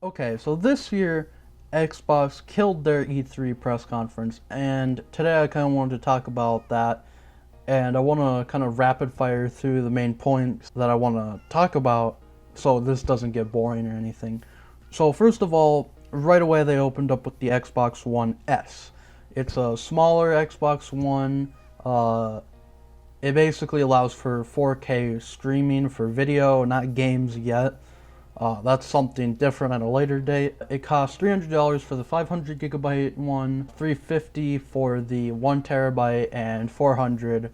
Okay, so this year, Xbox killed their E3 press conference, and today I kind of wanted to talk about that, and I want to kind of rapid fire through the main points that I want to talk about so this doesn't get boring or anything. So, first of all, right away they opened up with the Xbox One S. It's a smaller Xbox One. It basically allows for 4K streaming for video, not games yet. That's something different at a later date. It costs $300 for the 500 gigabyte one, $350 for the 1 terabyte, and $400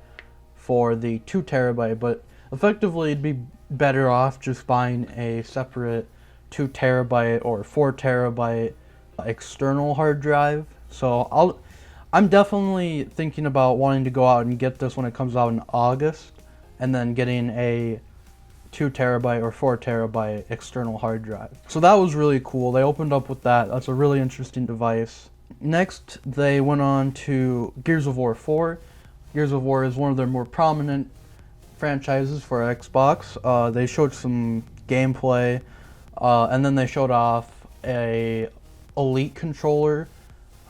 for the 2 terabyte. But effectively, it'd be better off just buying a separate 2 terabyte or 4 terabyte external hard drive. I'm definitely thinking about wanting to go out and get this when it comes out in August, and then getting a 2 terabyte or 4 terabyte external hard drive. So that was really cool. They opened up with that. That's a really interesting device. Next, they went on to Gears of War 4. Gears of War is one of their more prominent franchises for Xbox. They showed some gameplay, and then they showed off a Elite controller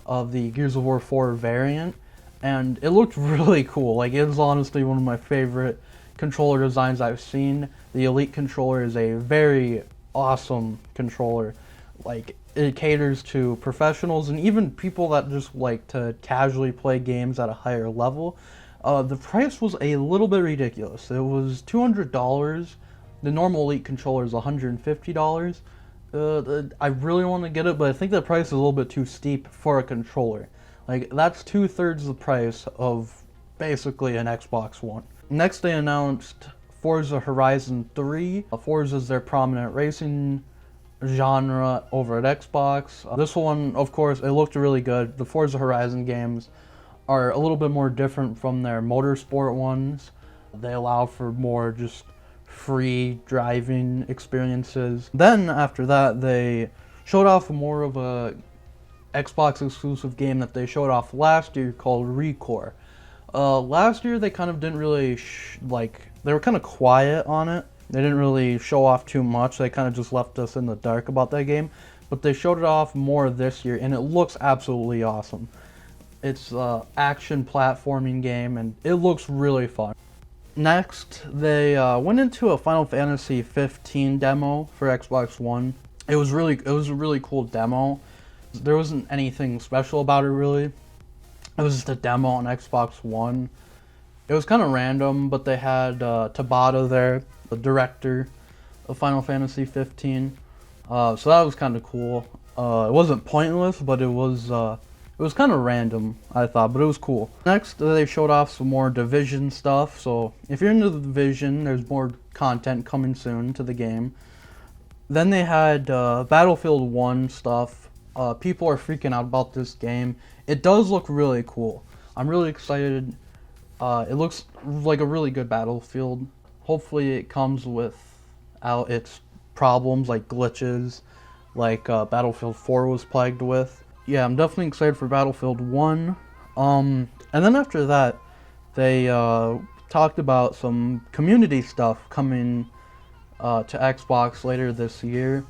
of the Gears of War 4 variant, and it looked really cool. Like, it was honestly one of my favorite controller designs I've seen. The Elite controller is a very awesome controller. Like, it caters to professionals and even people that just like to casually play games at a higher level. The price was a little bit ridiculous. It was $200. The normal Elite controller is $150. I really want to get it, but I think the price is a little bit too steep for a controller. Like, that's 2/3 the price of basically an Xbox One. Next, they announced Forza Horizon 3. Forza is their prominent racing genre over at Xbox. This one, of course, it looked really good. The Forza Horizon games are a little bit more different from their motorsport ones. They allow for more just free driving experiences. Then, after that, they showed off more of a Xbox exclusive game that they showed off last year called ReCore. Last year they kind of didn't really they were kind of quiet on it. They didn't really show off too much. They kind of just left us in the dark about that game. But they showed it off more this year, and it looks absolutely awesome. It's an action platforming game, and it looks really fun. Next, they went into a Final Fantasy 15 demo for Xbox One. It was a really cool demo. There wasn't anything special about it really. It was just a demo on Xbox One. It was kind of random, but they had Tabata there, the director of Final Fantasy 15. So that was kind of cool. It wasn't pointless, but it was kind of random, I thought, but it was cool. Next, they showed off some more Division stuff. So if you're into the Division, there's more content coming soon to the game. Then they had Battlefield 1 stuff. People are freaking out about this game. It does look really cool. I'm really excited. It looks like a really good Battlefield. Hopefully it comes without its problems like glitches like Battlefield 4 was plagued with. Yeah, I'm definitely excited for Battlefield 1. And then after that, they talked about some community stuff coming to Xbox later this year.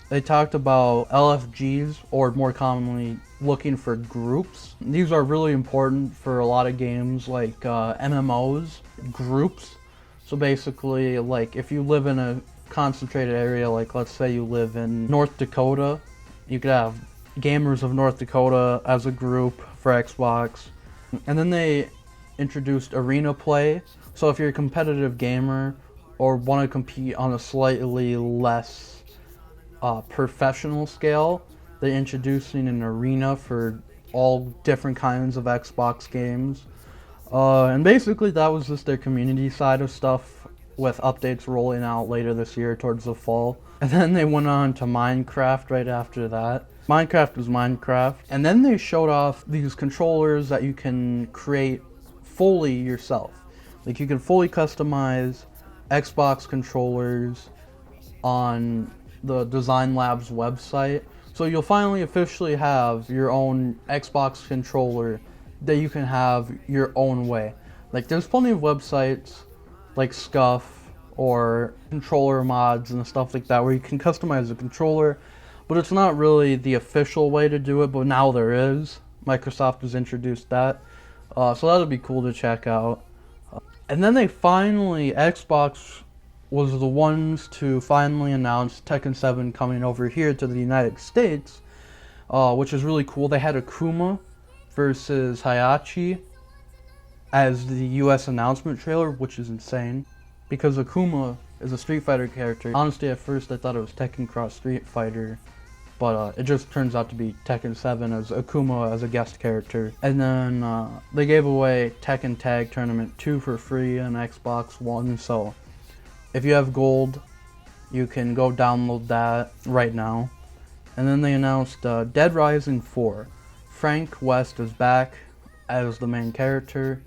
They talked about LFGs, or more commonly, looking for groups. These are really important for a lot of games like MMOs, groups. So basically, like, if you live in a concentrated area, like let's say you live in North Dakota, you could have gamers of North Dakota as a group for Xbox. And then they introduced arena play. So if you're a competitive gamer or want to compete on a slightly less professional scale, they're introducing an arena for all different kinds of Xbox games. And basically that was just their community side of stuff, with updates rolling out later this year towards the fall. And then they went on to Minecraft right after that. Minecraft is Minecraft. And then they showed off these controllers that you can create fully yourself. Like, you can fully customize Xbox controllers on the Design Labs website. So you'll finally officially have your own Xbox controller that you can have your own way. Like, there's plenty of websites like Scuff or controller mods and stuff like that where you can customize the controller, but it's not really the official way to do it, but now there is. Microsoft has introduced that. So that'll be cool to check out. And then Xbox was the ones to finally announce Tekken 7 coming over here to the United States, which is really cool. They had Akuma versus Hayachi as the US announcement trailer, which is insane, because Akuma is a Street Fighter character. Honestly, at first I thought it was Tekken Cross Street Fighter, but it just turns out to be Tekken 7 as Akuma as a guest character. And then they gave away Tekken Tag Tournament 2 for free on Xbox One, so if you have gold, you can go download that right now. And then they announced Dead Rising 4. Frank West is back as the main character.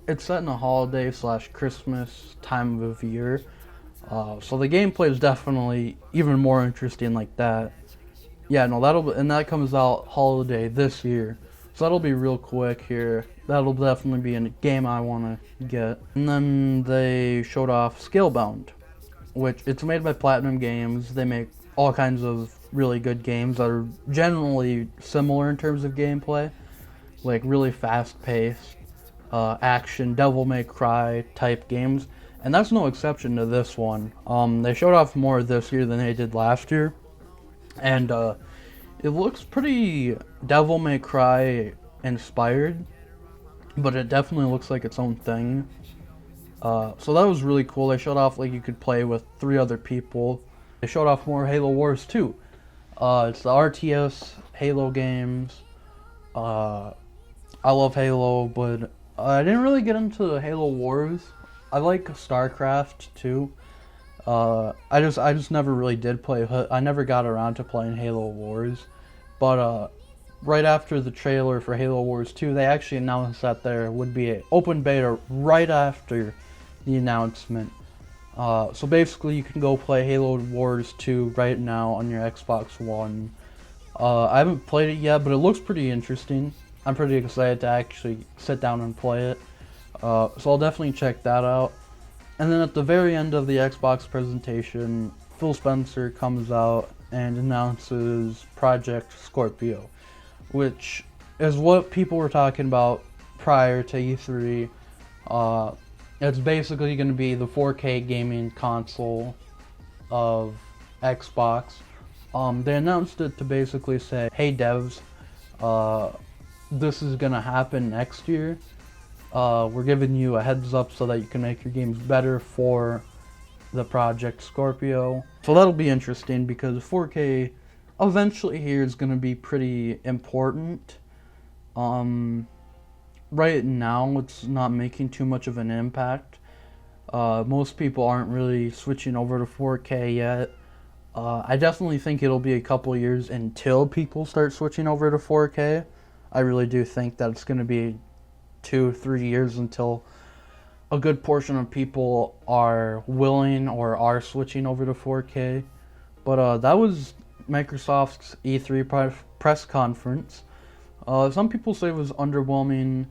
It's set in a holiday/Christmas time of year. So the gameplay is definitely even more interesting like that. Yeah, no, that comes out holiday this year. So that'll be real quick here. That'll definitely be a game I want to get. And then they showed off Scalebound, which it's made by Platinum Games. They make all kinds of really good games that are generally similar in terms of gameplay, like really fast-paced, action, Devil May Cry type games. And that's no exception to this one. They showed off more this year than they did last year. And it looks pretty Devil May Cry inspired, but it definitely looks like its own thing. So that was really cool. They showed off like you could play with 3 other people. They showed off more Halo Wars 2. It's the RTS Halo games. I love Halo, but I didn't really get into Halo Wars. I like StarCraft too. I just never really did play. I never got around to playing Halo Wars, but right after the trailer for Halo Wars 2, they actually announced that there would be an open beta right after the announcement. So basically, you can go play Halo Wars 2 right now on your Xbox One. I haven't played it yet, but it looks pretty interesting. I'm pretty excited to actually sit down and play it. So I'll definitely check that out. And then at the very end of the Xbox presentation, Phil Spencer comes out and announces Project Scorpio, which is what people were talking about prior to E3. It's basically going to be the 4K gaming console of Xbox. They announced it to basically say, hey devs, this is going to happen next year. We're giving you a heads up so that you can make your games better for the Project Scorpio. So that'll be interesting because 4K eventually here is going to be pretty important. Right now it's not making too much of an impact. Most people aren't really switching over to 4K yet. I definitely think it'll be a couple years until people start switching over to 4K. I really do think that it's going to be 2-3 years until a good portion of people are willing or are switching over to 4K. But that was Microsoft's E3 press conference. Some people say it was underwhelming.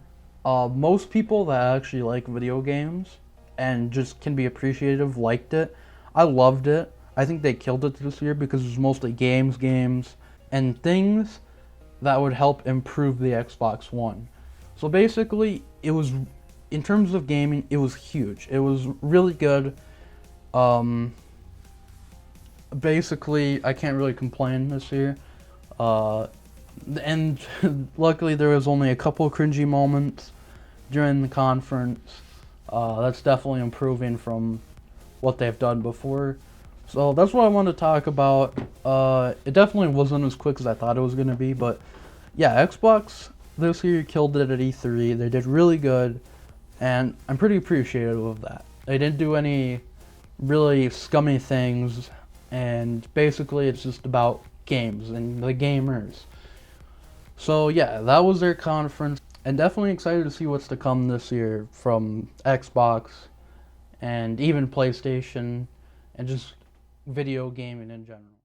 Most people that actually like video games and just can be appreciative liked it. I loved it. I think they killed it this year because it was mostly games, and things that would help improve the Xbox One. So basically, it was, in terms of gaming, it was huge. It was really good. Basically, I can't really complain this year. And luckily, there was only a couple cringy moments during the conference. That's definitely improving from what they've done before. So that's what I wanted to talk about. It definitely wasn't as quick as I thought it was going to be, but yeah, Xbox this year killed it at E3. They did really good, and I'm pretty appreciative of that. They didn't do any really scummy things, and basically it's just about games and the gamers. So yeah, that was their conference, and definitely excited to see what's to come this year from Xbox and even PlayStation and just video gaming in general.